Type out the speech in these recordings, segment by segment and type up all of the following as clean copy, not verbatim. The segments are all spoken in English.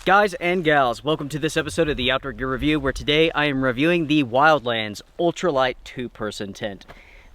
Guys and gals, welcome to this episode of the Outdoor Gear Review, where today I am reviewing the Wildlands Ultralight 2-Person Tent.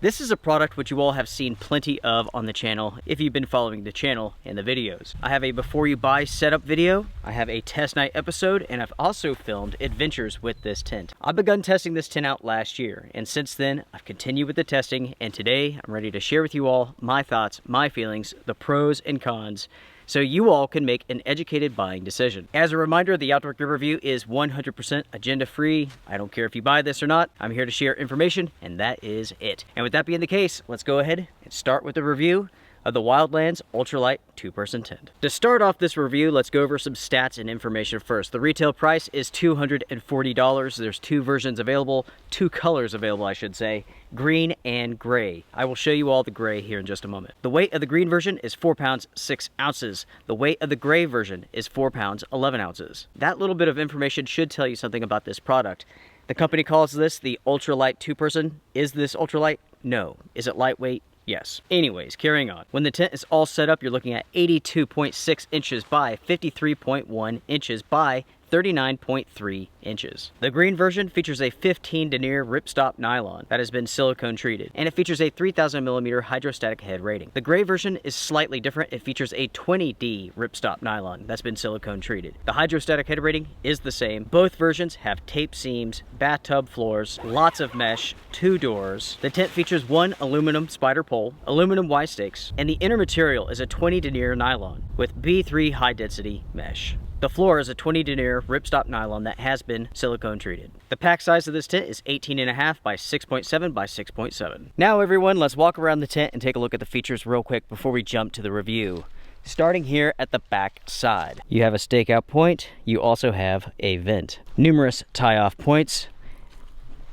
This is a product which you all have seen plenty of on the channel if you've been following the channel and the videos. I have a before you buy setup video, I have a test night episode, and I've also filmed adventures with this tent. I've begun testing this tent out last year, and since then I've continued with the testing, and today I'm ready to share with you all my thoughts, my feelings, the pros and cons, so you all can make an educated buying decision. As a reminder, the Outdoor Gear Review is 100% agenda free. I don't care if you buy this or not. I'm here to share information, and that is it. And with that being the case, let's go ahead and start with the review of the Wildlands Ultralight 2-Person Tent. To start off this review, let's go over some stats and information first. The retail price is $240. There's two versions available, two colors available, I should say, green and gray. I will show you all the gray here in just a moment. The weight of the green version is 4 pounds 6 ounces. The weight of the gray version is 4 pounds 11 ounces. That little bit of information should tell you something about this product. The company calls this the Ultralight 2-Person. Is this ultralight? No. Is it lightweight? Yes. Anyways, carrying on. When the tent is all set up, you're looking at 82.6 inches by 53.1 inches by 39.3 inches. The green version features a 15 denier ripstop nylon that has been silicone treated, and it features a 3000 millimeter hydrostatic head rating. The gray version is slightly different. It features a 20D ripstop nylon that's been silicone treated. The hydrostatic head rating is the same. Both versions have tape seams, bathtub floors, lots of mesh, 2 doors. The tent features 1 aluminum spider pole, aluminum Y stakes, and the inner material is a 20 denier nylon with B3 high density mesh. The floor is a 20 denier ripstop nylon that has been silicone treated. The pack size of this tent is 18.5 by 6.7 by 6.7. Now everyone, let's walk around the tent and take a look at the features real quick before we jump to the review. Starting here at the back side, you have a stakeout point. You also have a vent. Numerous tie-off points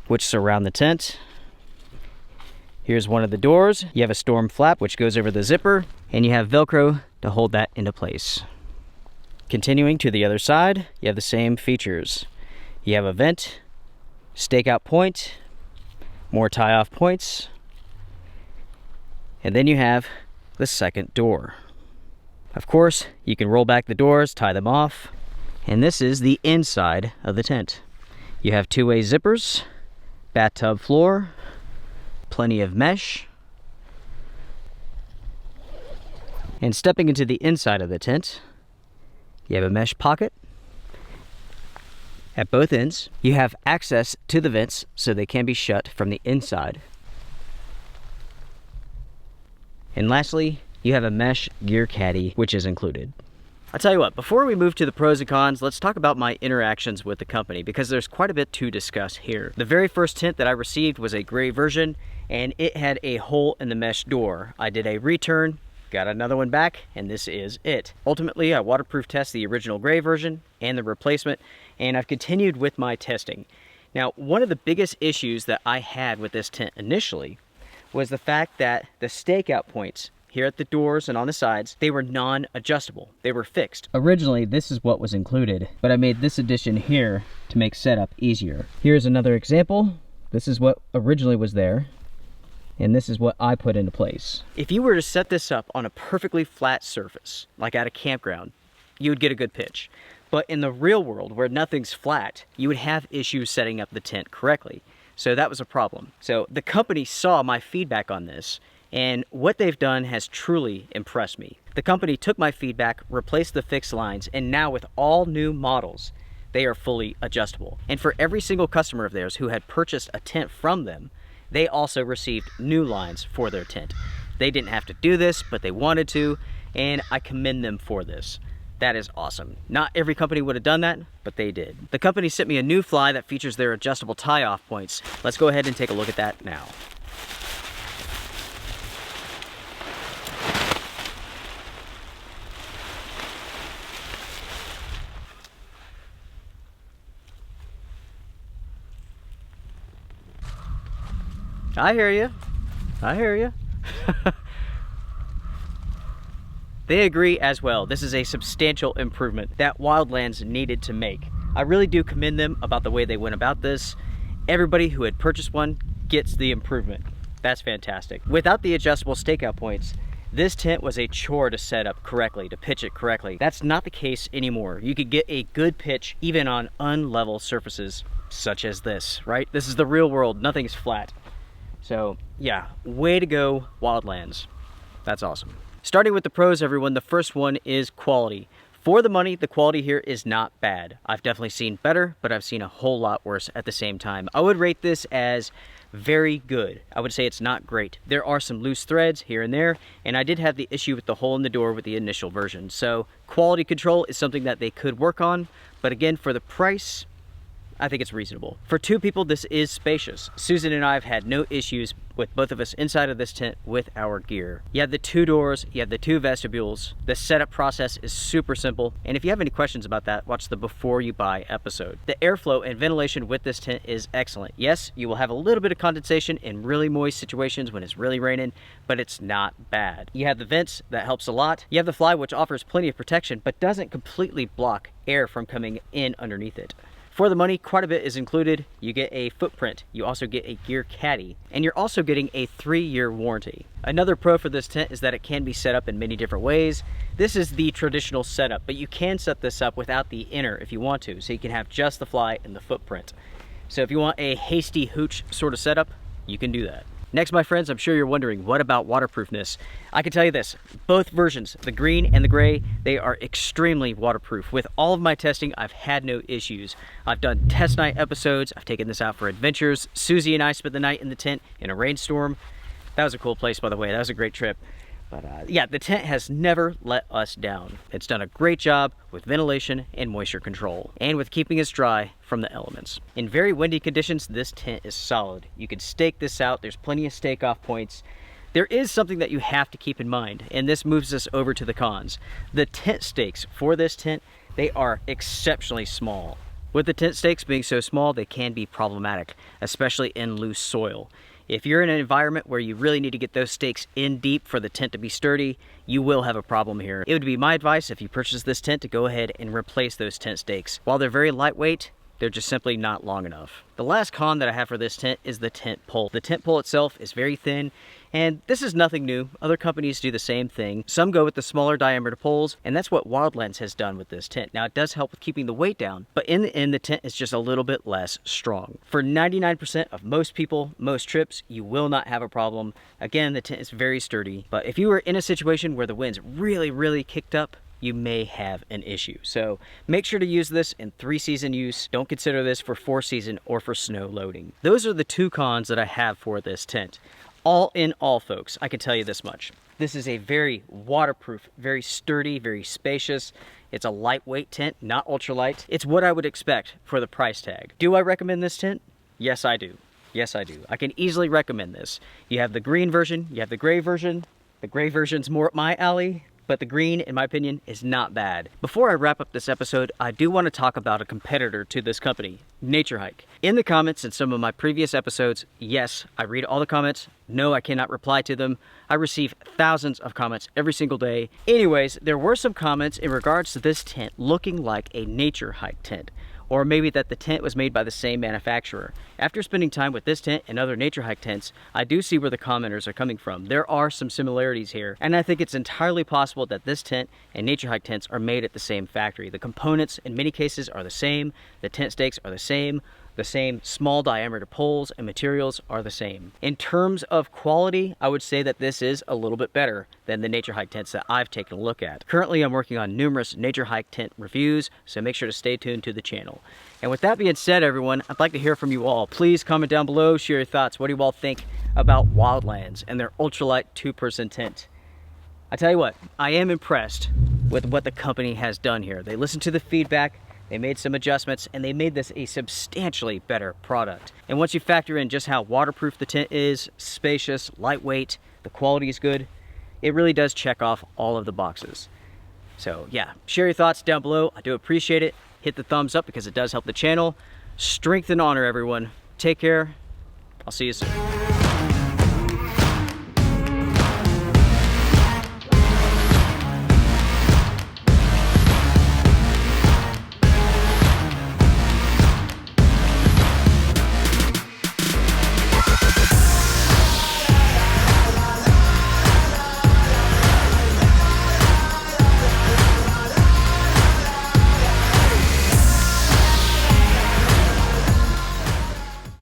which surround the tent. Here's one of the doors. You have a storm flap which goes over the zipper, and you have Velcro to hold that into place. Continuing to the other side, you have the same features. You have a vent, stakeout point, more tie-off points, and then you have the second door. Of course, you can roll back the doors, tie them off, and this is the inside of the tent. You have two-way zippers, bathtub floor, plenty of mesh, and stepping into the inside of the tent, you have a mesh pocket at both ends. You have access to the vents so they can be shut from the inside. And lastly, you have a mesh gear caddy, which is included. I'll tell you what, before we move to the pros and cons, let's talk about my interactions with the company, because there's quite a bit to discuss here. The very first tent that I received was a gray version, and it had a hole in the mesh door. I did a return, got another one back, and this is it. Ultimately, I waterproof test the original gray version and the replacement, and I've continued with my testing. Now, one of the biggest issues that I had with this tent initially was the fact that the stakeout points here at the doors and on the sides, they were non-adjustable. They were fixed. Originally, this is what was included, but I made this addition here to make setup easier. Here's another example. This is what originally was there, and this is what I put into place. If you were to set this up on a perfectly flat surface, like at a campground, you would get a good pitch. But in the real world, where nothing's flat, you would have issues setting up the tent correctly. So that was a problem. So the company saw my feedback on this, and what they've done has truly impressed me. The company took my feedback, replaced the fixed lines, and now with all new models, they are fully adjustable. And for every single customer of theirs who had purchased a tent from them, they also received new lines for their tent. They didn't have to do this, but they wanted to, and I commend them for this. That is awesome. Not every company would have done that, but they did. The company sent me a new fly that features their adjustable tie-off points. Let's go ahead and take a look at that now. I hear you. I hear you. They agree as well. This is a substantial improvement that Wildlands needed to make. I really do commend them about the way they went about this. Everybody who had purchased one gets the improvement. That's fantastic. Without the adjustable stakeout points, This tent was a chore to set up correctly, to pitch it correctly. That's not the case anymore. You could get a good pitch even on unlevel surfaces such as this, right? This is the real world, nothing's flat. So yeah, way to go, Wildlands. That's awesome. Starting with the pros, everyone, the first one is quality. For the money, the quality here is not bad. I've definitely seen better, but I've seen a whole lot worse at the same time. I would rate this as very good. I would say it's not great. There are some loose threads here and there, and I did have the issue with the hole in the door with the initial version. So quality control is something that they could work on, but again, for the price, I think it's reasonable. For two people, this is spacious. Susan and I have had no issues with both of us inside of this tent with our gear. You have the two doors, you have the two vestibules. The setup process is super simple. And if you have any questions about that, watch the before you buy episode. The airflow and ventilation with this tent is excellent. Yes, you will have a little bit of condensation in really moist situations when it's really raining, but it's not bad. You have the vents, that helps a lot. You have the fly, which offers plenty of protection, but doesn't completely block air from coming in underneath it. For the money, quite a bit is included. You get a footprint, you also get a gear caddy, and you're also getting a 3-year warranty. Another pro for this tent is that it can be set up in many different ways. This is the traditional setup, but you can set this up without the inner if you want to, so you can have just the fly and the footprint. So if you want a hasty hooch sort of setup, you can do that. Next, my friends, I'm sure you're wondering, what about waterproofness? I can tell you this, both versions, the green and the gray, they are extremely waterproof. With all of my testing, I've had no issues. I've done test night episodes, I've taken this out for adventures. Susie and I spent the night in the tent in a rainstorm. That was a cool place, by the way, that was a great trip. But yeah, the tent has never let us down. It's done a great job with ventilation and moisture control, and with keeping us dry from the elements. In very windy conditions, this tent is solid. You can stake this out, there's plenty of stake off points. There is something that you have to keep in mind, and this moves us over to the cons. The tent stakes for this tent, they are exceptionally small. With the tent stakes being so small, they can be problematic, especially in loose soil. If you're in an environment where you really need to get those stakes in deep for the tent to be sturdy, you will have a problem here. It would be my advice if you purchase this tent to go ahead and replace those tent stakes. While they're very lightweight, they're just simply not long enough. The last con that I have for this tent is the tent pole. The tent pole itself is very thin, and this is nothing new. Other companies do the same thing. Some go with the smaller diameter poles, and that's what Wildlands has done with this tent. Now, it does help with keeping the weight down, but in the end, the tent is just a little bit less strong. For 99% of most people, most trips, you will not have a problem. Again, the tent is very sturdy, but if you were in a situation where the wind's really kicked up, you may have an issue. So make sure to use this in 3-season use. Don't consider this for 4-season or for snow loading. Those are the two cons that I have for this tent. All in all, folks, I can tell you this much. This is a very waterproof, very sturdy, very spacious. It's a lightweight tent, not ultralight. It's what I would expect for the price tag. Do I recommend this tent? Yes, I do. Yes, I do. I can easily recommend this. You have the green version, you have the gray version. The gray version's more up my alley, but the green, in my opinion, is not bad. Before I wrap up this episode, I do want to talk about a competitor to this company, NatureHike. In the comments in some of my previous episodes, yes, I read all the comments. No, I cannot reply to them. I receive thousands of comments every single day. Anyways, there were some comments in regards to this tent looking like a NatureHike tent, or maybe that the tent was made by the same manufacturer. After spending time with this tent and other NatureHike tents, I do see where the commenters are coming from. There are some similarities here, and I think it's entirely possible that this tent and NatureHike tents are made at the same factory. The components in many cases are the same, the tent stakes are the same small diameter poles and materials are the same. In terms of quality, I would say that this is a little bit better than the NatureHike tents that I've taken a look at. Currently, I'm working on numerous NatureHike tent reviews, so make sure to stay tuned to the channel. And with that being said, everyone, I'd like to hear from you all. Please comment down below, share your thoughts. What do you all think about Wildlands and their ultralight 2-person tent? I tell you what, I am impressed with what the company has done here. They listened to the feedback, they made some adjustments, and they made this a substantially better product. And once you factor in just how waterproof the tent is, spacious, lightweight, the quality is good, it really does check off all of the boxes. So yeah, share your thoughts down below. I do appreciate it. Hit the thumbs up because it does help the channel. Strength and honor, everyone. Take care. I'll see you soon.